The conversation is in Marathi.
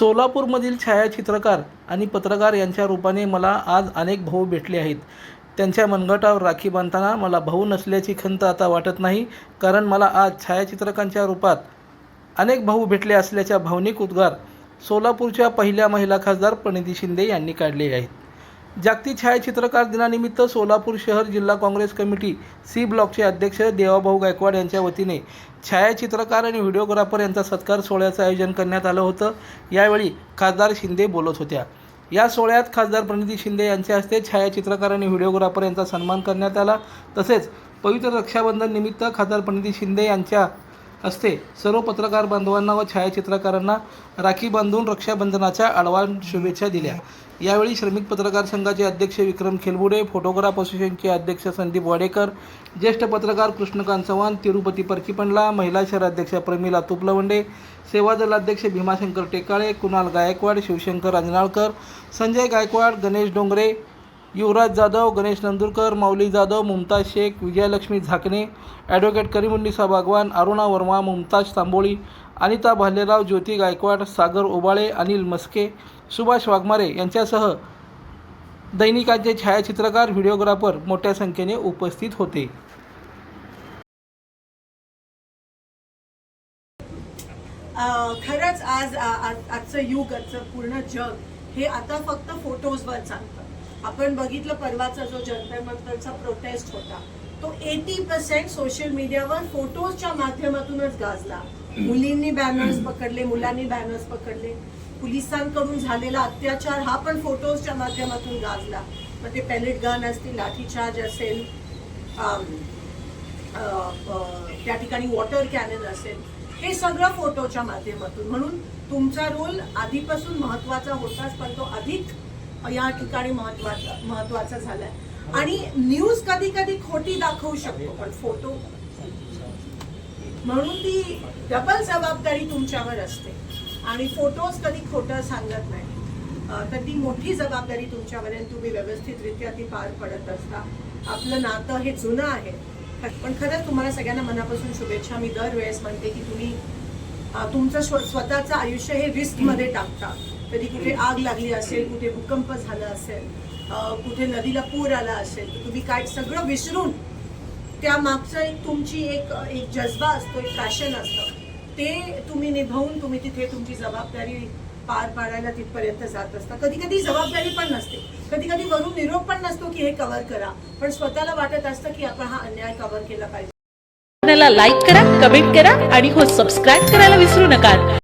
सोलापूरमधील छायाचित्रकार आणि पत्रकार यांच्या रूपाने मला आज अनेक भाऊ भेटले आहेत. त्यांच्या मनगटावर राखी बांधताना मला भाऊ नसल्याची खंत आता वाटत नाही, कारण मला आज छायाचित्रकांच्या रूपात अनेक भाऊ भेटले असल्याचा भावनिक उद्गार सोलापूरच्या पहिल्या महिला खासदार प्रणिती शिंदे यांनी काढले आहेत. जागतिक छायाचित्रकार दिनानिमित्त सोलापूर शहर जिल्हा काँग्रेस कमिटी सी ब्लॉकचे अध्यक्ष देवाभाऊ गायकवाड यांच्या वतीने छायाचित्रकार आणि व्हिडिओग्राफर यांचा सत्कार सोहळ्याचं आयोजन करण्यात आलं होतं. यावेळी खासदार शिंदे बोलत होत्या. या सोहळ्यात खासदार प्रणिती शिंदे यांच्या हस्ते छायाचित्रकार आणि व्हिडिओग्राफर यांचा सन्मान करण्यात आला. तसेच पवित्र रक्षाबंधन निमित्त खासदार प्रणिती शिंदे यांच्या हस्ते सर्व पत्रकार बांधवांना व छायाचित्रकारांना राखी बांधून रक्षाबंधनाच्या आडवान्स शुभेच्छा दिल्या. यावेळी श्रमिक पत्रकार संघाचे अध्यक्ष विक्रम खेलबुडे, फोटोग्राफ असोसिएशनचे अध्यक्ष संदीप वाडेकर, ज्येष्ठ पत्रकार कृष्णकांत चव्हाण, तिरुपती परकीपंडला, महिला शहराध्यक्ष प्रमिला तुपलवंडे, सेवादल अध्यक्ष भीमाशंकर टेकाळे, कुणाल गायकवाड, शिवशंकर अंजनाळकर, संजय गायकवाड, गणेश डोंगरे, युवराज जाधव, गणेश नंदुरकर, माऊली जाधव, मुमताज शेख, विजयलक्ष्मी झाकणे, ॲडव्होकेट करीमुन्निसा बागवान, अरुणा वर्मा, मुमताज तांबोळी, अनिता भालेराव, ज्योती गायकवाड, सागर ओबाळे, अनिल मस्के, सुभाष वाघमारे यांच्यासह दैनिकांचे छायाचित्रकार, व्हिडिओग्राफर मोठ्या संख्येने उपस्थित होते. खरंच आजचं युग, आजचं पूर्ण जग हे आता फक्त फोटोजवर चालतं. आपण बघितलं परवाचा जो जंतर मंतरचा प्रोटेस्ट होता, तो 80% सोशल मीडियावर फोटोजच्या माध्यमातूनच गाजला. मुलींनी बॅनर्स पकडले, मुलांनी बॅनर्स पकडले, पोलिसांकडून झालेला अत्याचार हा पण फोटोजच्या माध्यमातून गाजला. मग ते पॅलेट गन असतील, लाठीचार्ज असेल, त्या ठिकाणी वॉटर कॅनन असेल, हे सगळं फोटोच्या माध्यमातून. म्हणून तुमचा रोल आधीपासून महत्वाचा होताच, पण तो अधिक या ठिकाणी महत्वाचा झालाय. आणि न्यूज कधी कधी खोटी दाखवू शकतो, पण फोटो म्हणून ती डबल जबाबदारी तुमच्यावर असते. आणि फोटोज कधी खोटं सांगत नाही, तर ती मोठी जबाबदारी तुमच्यावर आहे. तुम्ही व्यवस्थितरित्या ती पार पडत असता. आपलं नातं हे जुनं आहे, पण खरंच तुम्हाला सगळ्यांना मनापासून शुभेच्छा. मी दरवेळेस म्हणते की तुम्ही तुमचं स्वतःचं आयुष्य हे रिस्कमध्ये टाकता. कधी कुठे आग लागली असेल, कुठे भूकंप झाला असेल, कुठे नदीला पूर आला असेल, तर तुम्ही काय सगळं विसरून त्या मागचं एक तुमची एक जज्बा असतो, एक पॅशन असतं, ते तुम्ही निभावून तुम्ही तिथे तुमची जबाबदारी पार पाडायला तिथपर्यंत जात असता. कधी कधी जबाबदारी पण नसते, कधी कधी वरून निरोप पण नसतो की हे कव्हर करा, पण स्वतःला वाटत असतं की आपण हा अन्याय कव्हर केला पाहिजे. लाईक करा, कमेंट करा आणि हो सबस्क्राईब करायला विसरू नका.